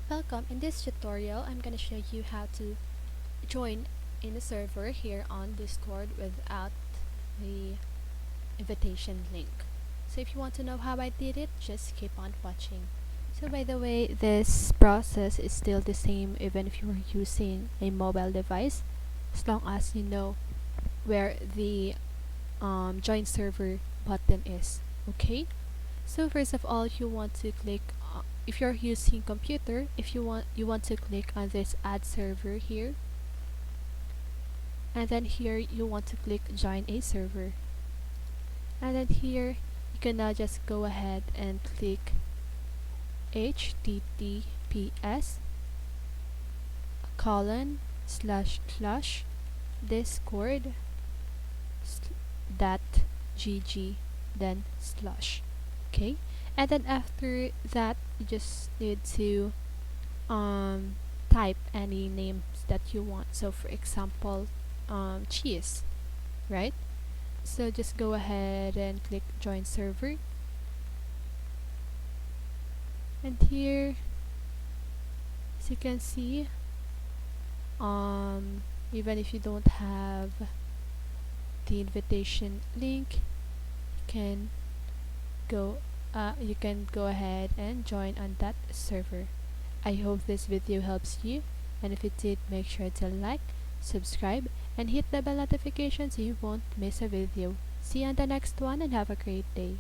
Welcome. In this tutorial, I'm going to show you how to join in a server here on Discord without the invitation link. So if you want to know how I did it, just keep on watching. So by the way, this process is still the same even if you're using a mobile device, as long as you know where the join server button is. Okay? So first of all, you want to click if you're using computer, if you want to click on this add server here, and then here you want to click join a server, and then here you can now just go ahead and click https colon slash slash discord dot gg then slash. Okay, and then after that you just need to type any names that you want. So for example, cheese, right? So just go ahead and click join server, and here as you can see, even if you don't have the invitation link, you can go ahead and join on that server. I hope this video helps you, and if it did, make sure to like, subscribe, and hit the bell notification so you won't miss a video. See you on the next one and have a great day.